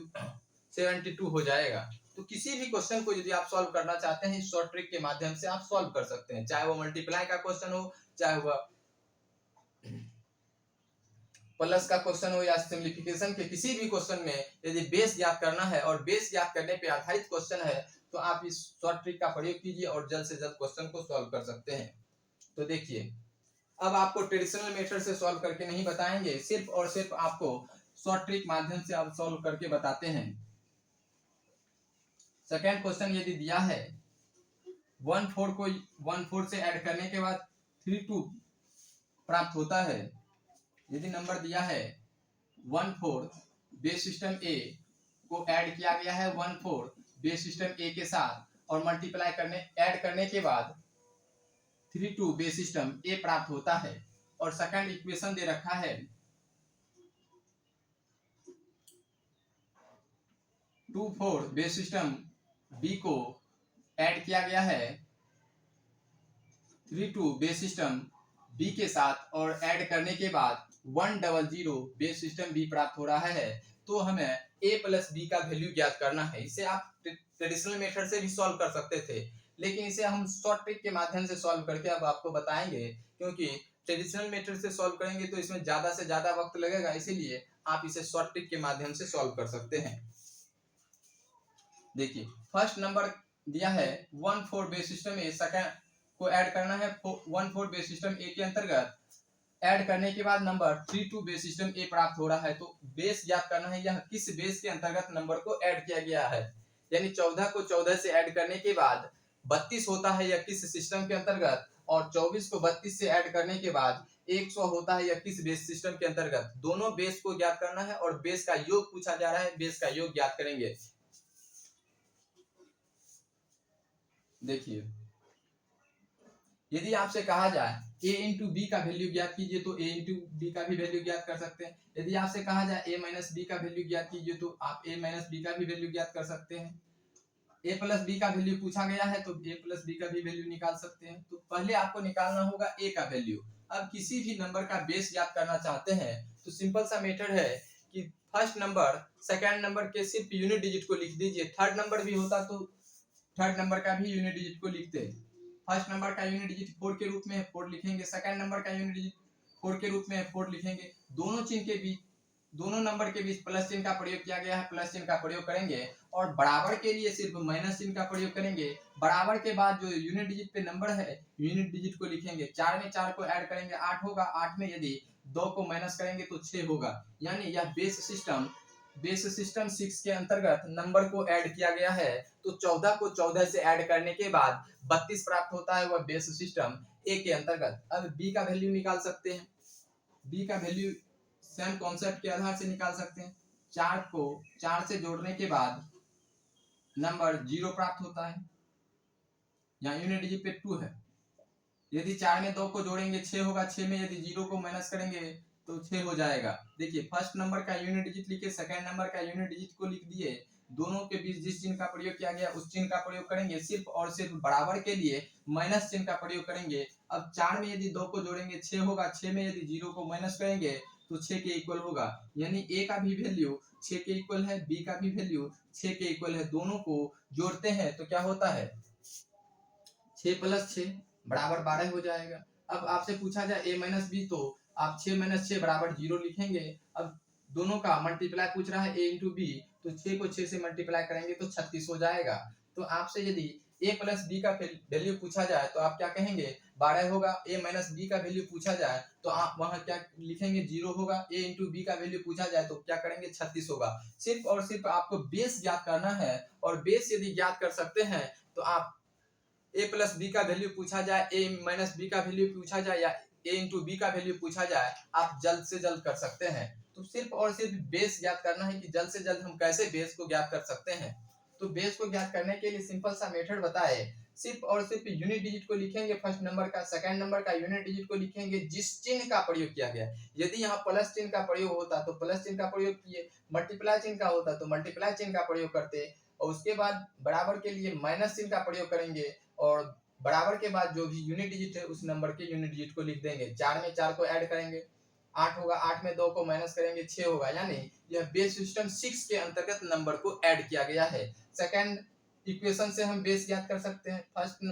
72 हो जाएगा। तो किसी भी क्वेश्चन को यदि आप सॉल्व करना चाहते हैं इस शॉर्ट ट्रिक के माध्यम से आप सॉल्व कर सकते हैं, चाहे वो मल्टीप्लाई का क्वेश्चन हो, चाहे वह प्लस का क्वेश्चन हो या सिंप्लीफिकेशन के किसी भी क्वेश्चन में यदि बेस ज्ञात करना है और बेस ज्ञात करने पे आधारित क्वेश्चन है, तो आप इस शॉर्ट ट्रिक का प्रयोग कीजिए और जल्द से जल्द क्वेश्चन को सॉल्व कर सकते हैं। तो देखिए अब आपको ट्रेडिशनल मेथड से सॉल्व करके नहीं बताएंगे, सिर्फ और सिर्फ आपको शॉर्ट ट्रिक माध्यम से आप सॉल्व करके बताते हैं। सेकेंड क्वेश्चन यदि दिया है 1/4 को 1/4 से ऐड करने के बाद 3/2 प्राप्त होता है। यदि नंबर दिया है 1/4 बेस सिस्टम ए को ऐड किया गया है 1/4 बेस सिस्टम ए के साथ और मल्टीप्लाई करने ऐड करने के बाद 3/2 बेस सिस्टम ए प्राप्त होता है और सेकंड इक्वेशन दे रखा है 2/4 बेस सिस्टम बी को ऐड किया गया है 32 बेस सिस्टम बी के साथ और ऐड करने के बाद 100 बेस सिस्टम बी प्राप्त हो रहा है, तो हमें a प्लस बी का वैल्यू ज्ञात करना है। इसे आप ट्रेडिशनल मेथड से भी सॉल्व कर सकते थे, लेकिन इसे हम शॉर्ट ट्रिक के माध्यम से सॉल्व करके अब आपको बताएंगे, क्योंकि ट्रेडिशनल मेथड से सॉल्व करेंगे तो इसमें ज्यादा से ज्यादा वक्त लगेगा, इसीलिए आप इसे शॉर्ट ट्रिक के माध्यम से सॉल्व कर सकते हैं। देखिए फर्स्ट नंबर दिया है 1/4 बेस सिस्टम ए, सेकंड को ऐड करना है 1/4 बेस सिस्टम ए के अंतर्गत। ऐड करने के बाद नंबर 32 बेस सिस्टम ए प्राप्त हो रहा है, तो बेस ज्ञात करना है यह किस बेस के अंतर्गत नंबर को ऐड किया गया है। यानी 14 को 14 से ऐड करने के बाद 32 होता है यह किस सिस्टम के अंतर्गत, और 24 को 32 से ऐड करने के बाद 100 होता है यह किस बेस सिस्टम के अंतर्गत। दोनों बेस को ज्ञात करना है और बेस का योग पूछा जा रहा है, बेस का योग ज्ञात करेंगे। देखिए यदि आपसे कहा जाए a इंटू बी का वैल्यू ज्ञात कीजिए, तो a इंटू बी का भी वैल्यू ज्ञात कर सकते हैं। यदि आपसे कहा जाए a माइनस बी का वैल्यू ज्ञात कीजिए, तो आप a माइनस बी का भी वैल्यू ज्ञात कर सकते हैं। a प्लस बी का वैल्यू पूछा गया है, तो a प्लस बी का भी वैल्यू निकाल सकते हैं। तो पहले आपको निकालना होगा a का वैल्यू। अब किसी भी नंबर का बेस ज्ञात करना चाहते हैं तो सिंपल सा मेथड है कि फर्स्ट नंबर सेकंड नंबर के सिर्फ यूनिट डिजिट को लिख दीजिए। थर्ड नंबर भी होता तो थर्ड नंबर का भी यूनिट डिजिट को लिखते। फर्स्ट नंबर का यूनिट डिजिट 4 के रूप में 4 लिखेंगे, सेकंड नंबर का यूनिट डिजिट 4 के रूप में 4 लिखेंगे। दोनों चिन्ह के बीच, दोनों नंबर के बीच प्लस चिन्ह का प्रयोग किया गया है, प्लस चिन्ह का प्रयोग करेंगे। और बराबर के लिए सिर्फ माइनस चिन्ह का प्रयोग करेंगे। बराबर के बाद जो यूनिट डिजिट पे नंबर है यूनिट डिजिट को लिखेंगे। 4 में 4 को ऐड करेंगे 8 होगा, 8 में यदि 2 को माइनस करेंगे तो 6 होगा। यानी यह बेस सिस्टम 6 के अंतर्गत नंबर को ऐड किया गया है। तो 14 को 14 से ऐड करने के बाद 32 प्राप्त होता है, वह बेस सिस्टम ए के अंतर्गत। अब बी का वैल्यू निकाल सकते हैं। बी का वैल्यू सेम कॉन्सेप्ट के आधार से निकाल सकते हैं। 4 को 4 से जोड़ने के बाद नंबर 0 प्राप्त होता है, यहाँ यूनिट डिजिट पे 2 है। यदि 4 में 2 को जोड़ेंगे 6 होगा, 6 में यदि 0 को माइनस करेंगे तो 6 हो जाएगा। देखिए फर्स्ट नंबर का यूनिट डिजिट लिखे, सेकंड नंबर का यूनिट डिजिट को लिख दिए। दोनों के बीच जिस चिन्ह का प्रयोग किया गया उस चिन्ह का प्रयोग करेंगे। सिर्फ और सिर्फ बराबर के लिए माइनस चिन्ह का प्रयोग करेंगे। अब 4 में यदि 2 को जोड़ेंगे 6 होगा, 6 में यदि 0 को माइनस करेंगे तो 6 के इक्वल होगा। यानी a का भी वैल्यू 6 के इक्वल है, b का भी वैल्यू 6 के इक्वल है। दोनों को जोड़ते हैं तो क्या होता है 6 प्लस 6 बराबर 12 हो जाएगा। अब आपसे पूछा जाए a माइनस बी, तो आप 6 माइनस 6 बराबर 0 लिखेंगे। अब दोनों का मल्टीप्लाई पूछ रहा है a इंटू बी, तो 6 को 6 से मल्टीप्लाई करेंगे तो 36 हो जाएगा। तो आपसे यदि a प्लस बी का वैल्यू पूछा जाए तो आप क्या कहेंगे 12 होगा। a माइनस बी का वैल्यू पूछा जाए तो आप वहां क्या लिखेंगे 0 होगा। a इंटू बी का वैल्यू पूछा जाए तो क्या करेंगे 36 होगा। सिर्फ और सिर्फ आपको बेस ज्ञात करना है, और बेस यदि ज्ञात कर सकते हैं तो आप a प्लस बी का वैल्यू पूछा जाए, a माइनस बी का वैल्यू पूछा जाए, या a इंटू बी का वैल्यू पूछा जाए, आप जल्द से जल्द कर सकते हैं। तो सिर्फ और सिर्फ बेस ज्ञात करना है कि जल्द से जल्द हम कैसे बेस को ज्ञात कर सकते हैं। तो बेस को ज्ञात करने के लिए सिंपल सा मेथड बताए। सिर्फ और सिर्फ यूनिट डिजिट को लिखेंगे फर्स्ट नंबर का, सेकंड नंबर का यूनिट डिजिट को लिखेंगे जिस चिन्ह का प्रयोग किया गया। यदि यहाँ प्लस चिन्ह का प्रयोग होता तो प्लस चिन्ह का प्रयोग किए, मल्टीप्लाई चिन्ह का होता तो मल्टीप्लाई चिन्ह का प्रयोग करते, और उसके बाद बराबर के लिए माइनस चिन्ह का प्रयोग करेंगे, और बराबर के बाद जो भी यूनिट डिजिट है उस नंबर के यूनिट डिजिट को लिख देंगे। 4 में 4 को ऐड करेंगे 8 होगा, 8 में 2 को माइनस करेंगे 6 होगा। यानी यह बेस सिस्टम 6 के अंतर्गत नंबर को ऐड किया गया है। सेकंड इक्वेशन से हम बेस ज्ञात कर सकते हैं। फर्स्ट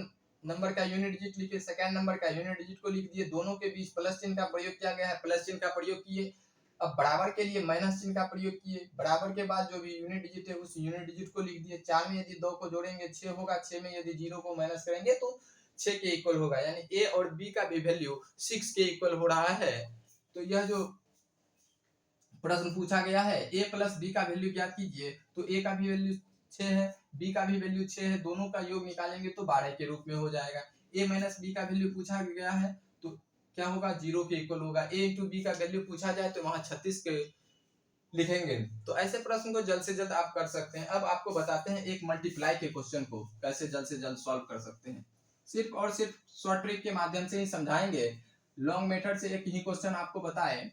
नंबर का यूनिट डिजिट लिखे, सेकंड नंबर का यूनिट डिजिट को लिख दिए। दोनों के बीच प्लस चिन्ह का प्रयोग किया गया है, प्लस चिन्ह का प्रयोग किए। अब बराबर के लिए माइनस चिन्ह का प्रयोग किए। बराबर के बाद जो भी यूनिट डिजिट है उस यूनिट डिजिट को लिख दिए। 4 में यदि 2 को जोड़ेंगे 6 होगा, 6 में यदि 0 को माइनस करेंगे तो 6 के इक्वल होगा। यानी a और b का भी वैल्यू 6 के इक्वल हो रहा है। तो यह जो प्रश्न पूछा गया है a प्लस बी का वैल्यू ज्ञात कीजिए, तो a का भी वैल्यू 6 है, b का भी वैल्यू 6 है। दोनों का योग निकालेंगे तो 12 के रूप में हो जाएगा। a माइनस बी का वैल्यू पूछा गया है तो क्या होगा 0 के इक्वल होगा। a इंटू बी का वैल्यू पूछा जाए तो वहां 36 के लिखेंगे। तो ऐसे प्रश्न को जल्द से जल्द आप कर सकते हैं। अब आपको बताते हैं एक मल्टीप्लाई के क्वेश्चन को कैसे जल्द से जल्द सॉल्व कर सकते हैं। सिर्फ और सिर्फ शॉर्ट ट्रिक के माध्यम से ही समझाएंगे। लॉन्ग मेथड से एक ही क्वेश्चन आपको बताए,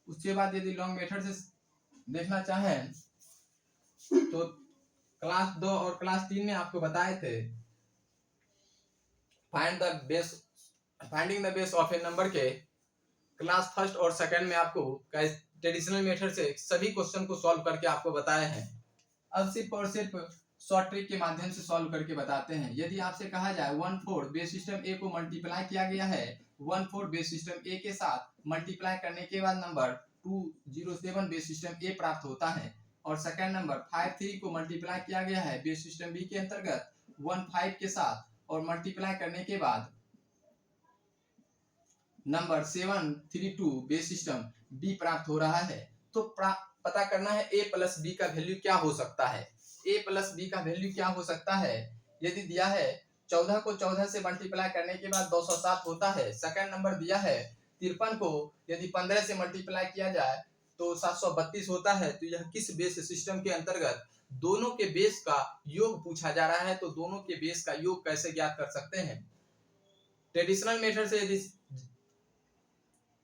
उसके बाद यदि लॉन्ग मेथड से देखना चाहें तो क्लास 2 और क्लास 3 में आपको बताए थे finding the base of A number के क्लास फर्स्ट और सेकंड में आपको ट्रेडिशनल मेथड से सभी क्वेश्चन को सॉल्व करके आपको बताए हैं। अब सिर्फ और सिर्फ शॉर्ट ट्रिक के माध्यम से सॉल्व करके बताते हैं। यदि आपसे कहा जाए 1/4 बेस सिस्टम ए को मल्टीप्लाई किया गया है 1/4 बेस सिस्टम ए के साथ, मल्टीप्लाई करने के बाद नंबर 207 बेस सिस्टम ए प्राप्त होता है। और सेकंड नंबर 53 को मल्टीप्लाई किया गया है बेस सिस्टम बी के अंतर्गत 15 के साथ, और मल्टीप्लाई करने के बाद नंबर 732 बेस सिस्टम बी प्राप्त हो रहा है। तो पता करना है ए प्लस बी का वैल्यू क्या हो सकता है। ए प्लस बी का वैल्यू क्या हो सकता है? यदि दिया है 14 को 14 से मल्टीप्लाई करने के बाद 207 होता है। सेकंड नंबर दिया है 53 को यदि 15 से मल्टीप्लाई किया जाए तो 732 होता है। तो यह किस बेस सिस्टम के अंतर्गत दोनों के बेस का योग पूछा जा रहा है। तो दोनों के बेस का योग कैसे ज्ञात कर सकते हैं? ट्रेडिशनल मेथड से यदि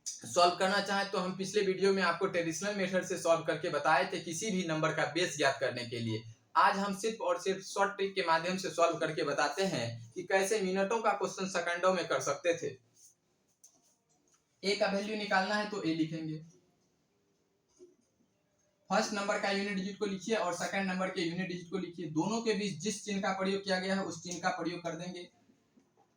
सॉल्व करना चाहें तो हम पिछले वीडियो में आपको ट्रेडिशनल मेथड से सॉल्व करके बताए थे किसी भी नंबर का बेस ज्ञात करने के लिए। आज हम सिर्फ और सिर्फ शॉर्ट ट्रिक के माध्यम से सॉल्व करके बताते हैं कि कैसे मिनटों का क्वेश्चन सेकंडों में कर सकते थे। ए का वैल्यू निकालना है तो ए लिखेंगे, फर्स्ट नंबर का यूनिट डिजिट को लिखिए और सेकंड नंबर के यूनिट डिजिट को लिखिए। दोनों के बीच जिस चिन्ह का प्रयोग किया गया है उस चिन्ह का प्रयोग कर देंगे।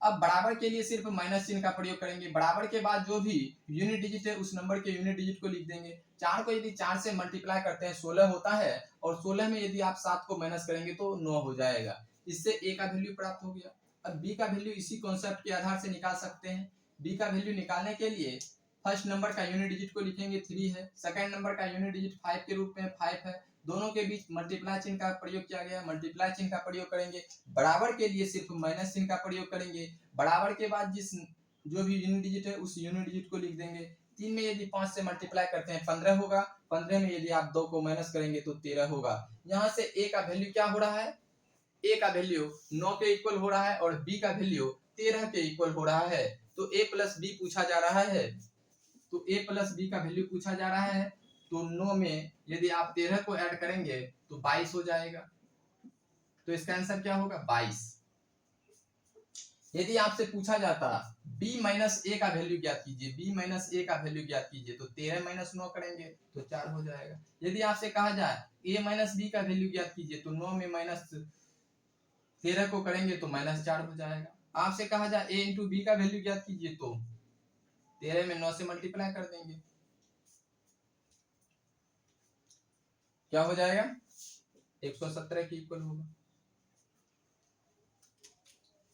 अब बराबर के लिए सिर्फ माइनस चिन्ह का प्रयोग करेंगे। बराबर के बाद जो भी यूनिट डिजिट है उस नंबर के यूनिट डिजिट को लिख देंगे। 4 को यदि 4 से मल्टीप्लाई करते हैं 16 होता है, और 16 में यदि आप 7 को माइनस करेंगे तो 9 हो जाएगा। इससे ए का वैल्यू प्राप्त हो गया। अब बी का वैल्यू इसी कॉन्सेप्ट के आधार से निकाल सकते हैं। बी का वैल्यू निकालने के लिए फर्स्ट नंबर का यूनिट डिजिट को लिखेंगे 3 है, सेकंड नंबर का यूनिट डिजिट 5 के रूप में 5 है। दोनों के बीच मल्टीप्लाई चिन्ह का प्रयोग किया गया, मल्टीप्लाई चिन्ह का प्रयोग करेंगे। बराबर के लिए सिर्फ माइनस चिन्ह का प्रयोग करेंगे। बराबर के बाद जिस जो भी यूनिट डिजिट है उस यूनिट डिजिट को लिख देंगे। 3 में यदि 5 से मल्टीप्लाई करते हैं 15 होगा, 15 में यदि आप 2 को माइनस करेंगे तो 13 होगा। यहाँ से ए का वैल्यू क्या हो रहा है? ए का वैल्यू 9 के इक्वल हो रहा है और बी का वैल्यू 13 के इक्वल हो रहा है। तो ए प्लस बी पूछा जा रहा है। तो ए प्लस बी का वैल्यू पूछा जा रहा है। तो 9 में यदि आप 13 को ऐड करेंगे तो 22 हो जाएगा। तो इसका आंसर क्या होगा? 22। यदि आपसे पूछा जाता b माइनस ए का वैल्यू ज्ञात कीजिए, b माइनस ए का वैल्यू ज्ञात कीजिए, तो 13 माइनस 9 करेंगे तो 4 हो जाएगा। यदि आपसे कहा जाए a माइनस बी का वैल्यू ज्ञात कीजिए, तो 9 में माइनस 13 को करेंगे तो माइनस 4 हो जाएगा। आपसे कहा जाए a इंटू बी का वैल्यू ज्ञात कीजिए, तो 13 में 9 से मल्टीप्लाई कर देंगे, क्या हो जाएगा? 117 के इक्वल होगा।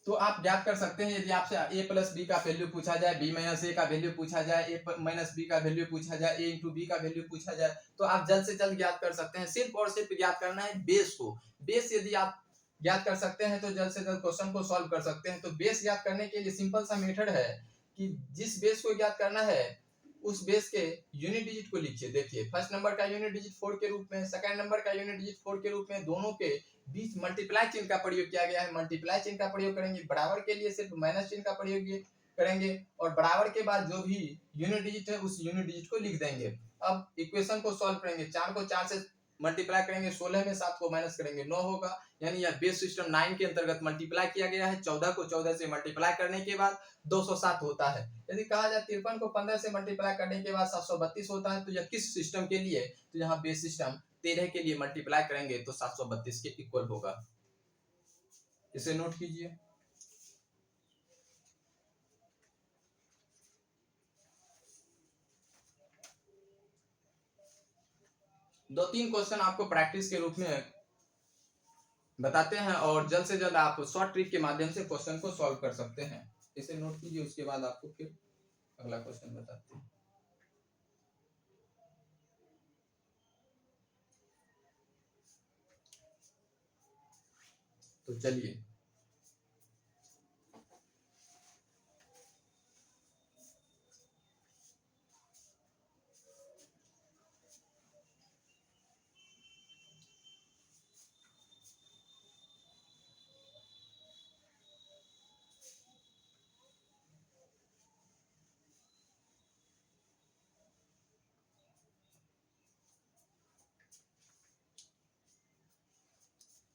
तो आप ज्ञात कर सकते हैं यदि आपसे a प्लस बी का वैल्यू पूछा जाए, b माइनस ए का वैल्यू पूछा जाए, a माइनस बी का वैल्यू पूछा जाए, a इंटू बी का वैल्यू पूछा जाए, तो आप जल्द से जल्द ज्ञात कर सकते हैं। सिर्फ और सिर्फ ज्ञात करना है बेस को। बेस यदि आप ज्ञात कर सकते हैं तो जल्द से जल्द क्वेश्चन को सॉल्व कर सकते हैं। तो बेस ज्ञात करने के लिए सिंपल सा मेथड है कि जिस बेस को ज्ञात करना है उस बेस के यूनिट डिजिट को लिखिए। देखिए फर्स्ट नंबर का यूनिट डिजिट 4 के रूप में, सेकंड नंबर का यूनिट डिजिट 4 के रूप में, दोनों के बीच मल्टीप्लाई चिन्ह का प्रयोग किया गया है। मल्टीप्लाई चिन्ह का प्रयोग करेंगे। बराबर के लिए सिर्फ माइनस चिन्ह का प्रयोग करेंगे और बराबर के बाद जो भी यूनिट डिजिट है उस यूनिट डिजिट को लिख देंगे। अब इक्वेशन को सॉल्व करेंगे। 4 को 4 से मल्टीप्लाई करेंगे, 16 में 7 को माइनस करेंगे 9 होगा। यानी यह बेस सिस्टम 9 के अंतर्गत मल्टीप्लाई किया गया है। 14 को 14 से मल्टीप्लाई करने के बाद 207 होता है। यदि कहा जाए 53 को 15 से मल्टीप्लाई करने के बाद 732 होता है, तो यह किस सिस्टम के लिए? तो यहाँ बेस सिस्टम 13 के लिए मल्टीप्लाई करेंगे तो 732 के इक्वल होगा। इसे नोट कीजिए। दो तीन क्वेश्चन आपको प्रैक्टिस के रूप में बताते हैं और जल्द से जल्द आप शॉर्ट ट्रिक के माध्यम से क्वेश्चन को सॉल्व कर सकते हैं। इसे नोट कीजिए, उसके बाद आपको फिर अगला क्वेश्चन बताते हैं। तो चलिए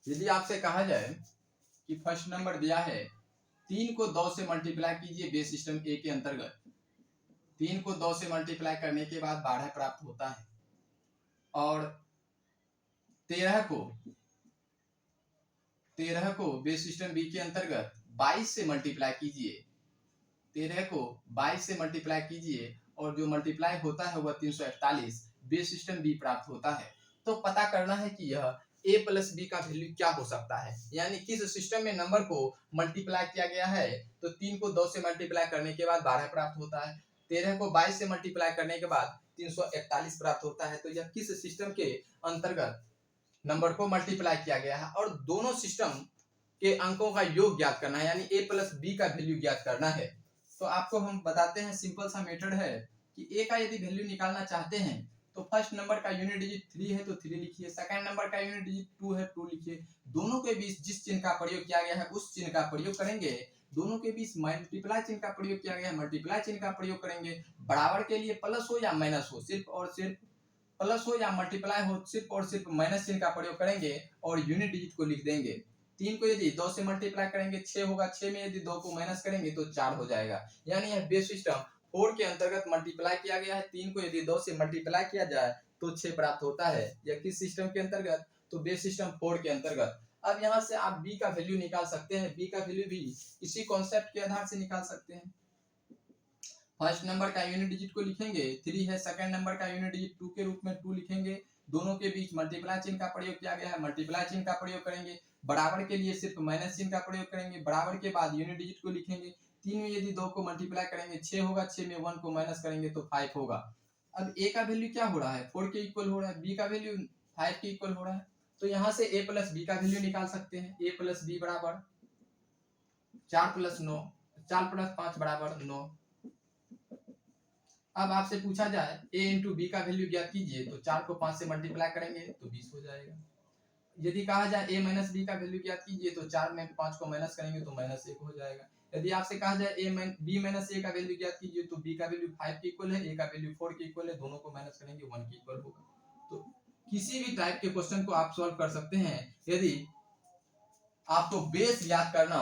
यदि आपसे कहा जाए कि फर्स्ट नंबर दिया है 3 को 2 से मल्टीप्लाई कीजिए बेस सिस्टम ए के अंतर्गत। 3 को 2 से मल्टीप्लाई करने के बाद 12 प्राप्त होता है और 13 को बेस सिस्टम बी के अंतर्गत 22 से मल्टीप्लाई कीजिए। 13 को 22 से मल्टीप्लाई कीजिए और जो मल्टीप्लाई होता है वह 341 बेस सिस्टम बी प्राप्त होता है। तो पता करना है कि यह a प्लस बी का वैल्यू क्या हो सकता है, यानी किस सिस्टम में नंबर को मल्टीप्लाई किया गया है। तो 3 को 2 से मल्टीप्लाई करने के बाद 12 प्राप्त होता है, 13 को 22 से मल्टीप्लाई करने के बाद 341 प्राप्त होता है। तो यह किस सिस्टम के अंतर्गत नंबर को मल्टीप्लाई किया गया है और दोनों सिस्टम के अंकों का योग ज्ञात करना है, यानी a प्लस बी का वैल्यू ज्ञात करना है। तो आपको हम बताते हैं, सिंपल सा मेथड है कि a का यदि वैल्यू निकालना चाहते हैं तो फर्स्ट नंबर का यूनिट डिजिट 3 है तो 3 लिखिए, सेकंड नंबर का यूनिट डिजिट 2 है 2 लिखिए। दोनों के बीच जिस चिन्ह का प्रयोग किया गया है उस चिन्ह का प्रयोग करेंगे। दोनों के बीच मल्टीप्लाई चिन्ह का प्रयोग किया गया है, मल्टीप्लाई चिन्ह का प्रयोग करेंगे। बराबर के लिए प्लस हो या माइनस हो, सिर्फ और सिर्फ प्लस हो या मल्टीप्लाई हो, सिर्फ और सिर्फ माइनस चिन्ह का प्रयोग करेंगे और यूनिट डिजिट को लिख देंगे। 3 को यदि 2 से मल्टीप्लाई करेंगे 6 होगा, 6 में यदि 2 को माइनस करेंगे तो 4 हो जाएगा। यानी यह बेस सिस्टम 4 के अंतर्गत मल्टीप्लाई किया गया है। 3 को यदि 2 से मल्टीप्लाई किया जाए तो 6 प्राप्त होता है। यह किस सिस्टम के अंतर्गत, तो बेस सिस्टम 4 के अंतर्गत। अब यहाँ से आप बी का वैल्यू निकाल सकते हैं। बी का वैल्यू भी इसी कॉन्सेप्ट के आधार से निकाल सकते हैं। फर्स्ट नंबर का यूनिट डिजिट को लिखेंगे 3 है, सेकंड नंबर का यूनिट डिजिट 2 के रूप में 2 लिखेंगे। दोनों के बीच मल्टीप्लाई चिन्ह का प्रयोग किया गया है, मल्टीप्लाई चिन्ह का प्रयोग करेंगे। बराबर के लिए सिर्फ माइनस चिन्ह का प्रयोग करेंगे। बराबर के बाद यूनिट डिजिट को लिखेंगे। 3 में यदि 2 को मल्टीप्लाई करेंगे 6 होगा, 6 में 1 को माइनस करेंगे तो 5 होगा। अब a का वैल्यू क्या हो रहा है, 4 के इक्वल हो रहा है, b का वैल्यू 5 के इक्वल हो रहा है। तो यहाँ से a प्लस बी का वैल्यू निकाल सकते हैं। a प्लस बी बराबर 4 प्लस 9, 4 प्लस 5 बराबर 9। अब आपसे पूछा जाए a इंटू बी का वैल्यू ज्ञात कीजिए, तो 4 को 5 से मल्टीप्लाई करेंगे तो 20 हो जाएगा। यदि कहा जाए a माइनस बी का वैल्यू ज्ञात कीजिए, तो 4 में 5 को माइनस करेंगे तो माइनस 1 हो जाएगा। यदि आपसे कहा जाए बी माइनस ए का वैल्यू ज्ञात कीजिए, तो b का वैल्यू 5 के इक्वल है, a का वैल्यू 4 के इक्वल है, दोनों को माइनस करेंगे 1 के इक्वल होगा। तो किसी भी टाइप के क्वेश्चन को आप सॉल्व कर सकते हैं। यदि आपको बेस याद करना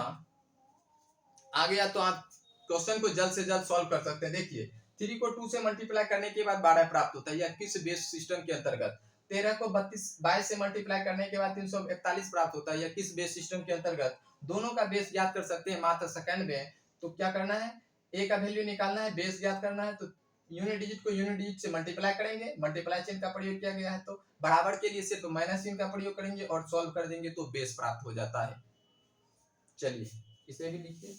आ गया तो आप क्वेश्चन को जल्द से जल्द सॉल्व कर सकते हैं। देखिए 3 को 2 से मल्टीप्लाई करने के बाद 12 प्राप्त होता है, यह किस बेस सिस्टम के अंतर्गत। 13 को 22 से मल्टीप्लाई करने के बाद 341 प्राप्त होता है, यह किस बेस सिस्टम के अंतर्गत। दोनों का बेस याद कर सकते हैं मात्र सेकंड में। तो क्या करना है, a का वैल्यू निकालना है, बेस याद करना है। तो यूनिट डिजिट को यूनिट डिजिट से मल्टीप्लाई करेंगे, मल्टीप्लाई चिन्ह का प्रयोग किया गया है तो बराबर के लिए सिर्फ माइनस चिन्ह का प्रयोग करेंगे और सॉल्व कर देंगे तो बेस प्राप्त हो जाता है। चलिए इसे भी लिखिए।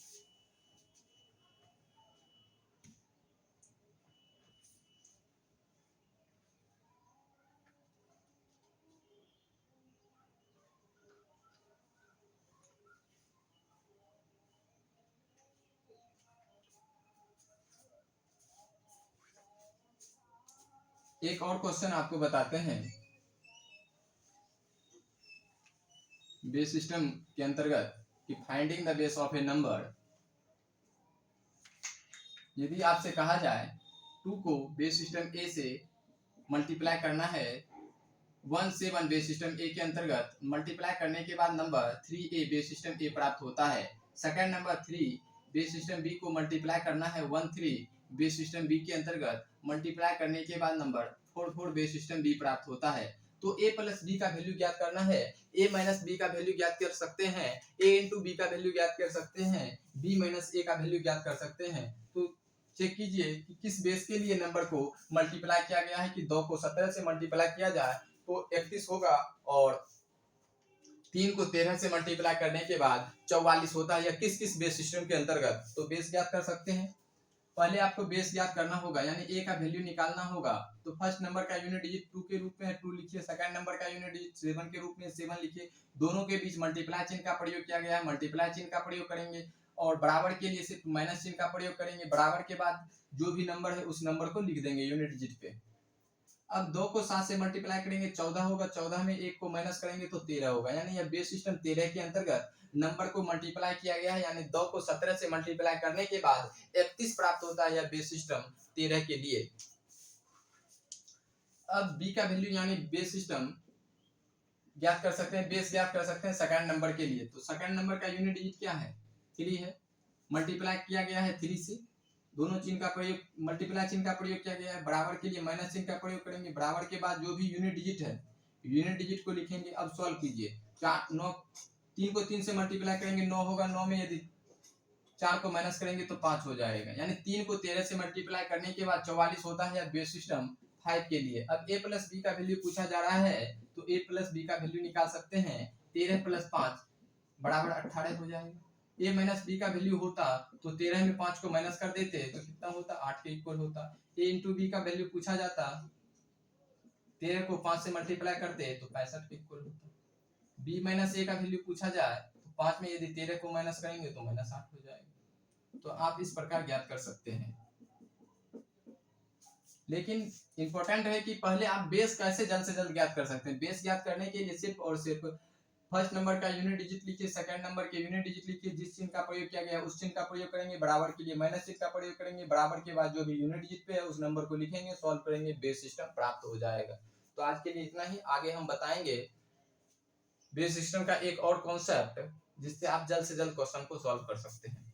एक और क्वेश्चन आपको बताते हैं बेस सिस्टम के अंतर्गत कि finding the base of A number. यदि आपसे कहा जाए 2 को बेस सिस्टम ए से मल्टीप्लाई करना है 1 से 1 बेस सिस्टम ए के अंतर्गत, मल्टीप्लाई करने के बाद नंबर 3a बेस सिस्टम ए प्राप्त होता है। Second number 3 base system b को मल्टीप्लाई करना है 1 3 बेस सिस्टम बी के अंतर्गत, मल्टीप्लाई करने के बाद नंबर 4 4 बेस सिस्टम बी प्राप्त होता है। तो a प्लस बी का वैल्यू ज्ञात करना है। a माइनस बी का वैल्यू ज्ञात कर सकते हैं, a इंटू बी का वैल्यू ज्ञात कर सकते हैं, b माइनस ए का वैल्यू ज्ञात कर सकते हैं। तो चेक कीजिए कि किस बेस के लिए नंबर को मल्टीप्लाई किया गया है कि 2 को 17 से मल्टीप्लाई किया जाए तो 31 होगा और 3 को 13 से मल्टीप्लाई करने के बाद 44 होता है। या किस किस बेस सिस्टम के अंतर्गत, तो बेस ज्ञात कर सकते हैं। पहले आपको बेस ज्ञात करना होगा, यानी a का वैल्यू निकालना होगा। तो फर्स्ट नंबर का यूनिट डिजिट 2 के रूप में 2 लिखिए, सेकंड नंबर का यूनिट डिजिट 7 के रूप में 7 लिखिए। दोनों के बीच मल्टीप्लाई चिन्ह का प्रयोग किया गया है, मल्टीप्लाई चिन्ह का प्रयोग करेंगे और बराबर के लिए सिर्फ माइनस चिन्ह का प्रयोग करेंगे। बराबर के बाद जो भी नंबर है उस नंबर को लिख देंगे यूनिट डिजिट पे। अब 2 को 7 से मल्टीप्लाई करेंगे 14 होगा, 14 में 1 को माइनस करेंगे तो 13 होगा। यानी यह बेस सिस्टम 13 के अंतर्गत नंबर को मल्टीप्लाई किया गया है, यानी 2 को 17 से मल्टीप्लाई करने के बाद 31 प्राप्त होता है यह बेस सिस्टम 13 के लिए। अब b का वैल्यू यानी बेस सिस्टम ज्ञात कर सकते हैं, बेस ज्ञात कर सकते हैं सेकंड नंबर के लिए। तो सेकंड नंबर का यूनिट डिजिट क्या है, 3 है। मल्टीप्लाई किया गया है 3 से, दोनों चिन्ह का प्रयोग, मल्टीप्लाई चिन्ह का प्रयोग किया गया है, बराबर के लिए माइनस चिन्ह का प्रयोग करेंगे, बराबर के बाद जो भी यूनिट डिजिट है यूनिट डिजिट को लिखेंगे। अब सॉल्व कीजिए, 3 को 3 से मल्टीप्लाई करेंगे 9 होगा, 9 में यदि 4 को माइनस करेंगे तो 5 हो जाएगा, यानी 3 को 13 से मल्टीप्लाई करने के बाद 44 होता है बेस सिस्टम 5 के लिए। अब a प्लस बी का वैल्यू पूछा जा रहा है तो a प्लस बी का वैल्यू निकाल सकते हैं, 13 प्लस 5 बराबर 18 हो जाएगा। a माइनस बी का वैल्यू होता तो 13 में 5 को माइनस कर देते तो कितना होता, 8 के इक्वल होता। a इंटू बी का वैल्यू पूछा जाता, 13 को 5 से मल्टीप्लाई करते तो 65 के इक्वल होता। b माइनस a का वैल्यू पूछा जाए तो 5 में यदि 13 को माइनस करेंगे तो माइनस 8 हो जाएगा। तो आप इस प्रकार ज्ञात कर सकते हैं, लेकिन इंपॉर्टेंट है कि पहले आप बेस कैसे जल्द से जल्द ज्ञात कर सकते हैं। बेस ज्ञात करने के लिए सिर्फ और सिर्फ फर्स्ट नंबर का यूनिट डिजिट लिखिए, सेकंड नंबर के यूनिट डिजिट लिखिए, जिस चिन्ह का प्रयोग किया गया है उस चिन्ह का प्रयोग करेंगे, बराबर के लिए माइनस चिन्ह का प्रयोग करेंगे, बराबर के बाद जो भी यूनिट डिजिट पे है उस नंबर को लिखेंगे, सॉल्व करेंगे, बेस सिस्टम प्राप्त हो जाएगा। तो आज के लिए इतना ही, आगे हम बताएंगे बेस सिस्टम का एक और कॉन्सेप्ट जिससे आप जल्द से जल्द क्वेश्चन को सॉल्व कर सकते हैं।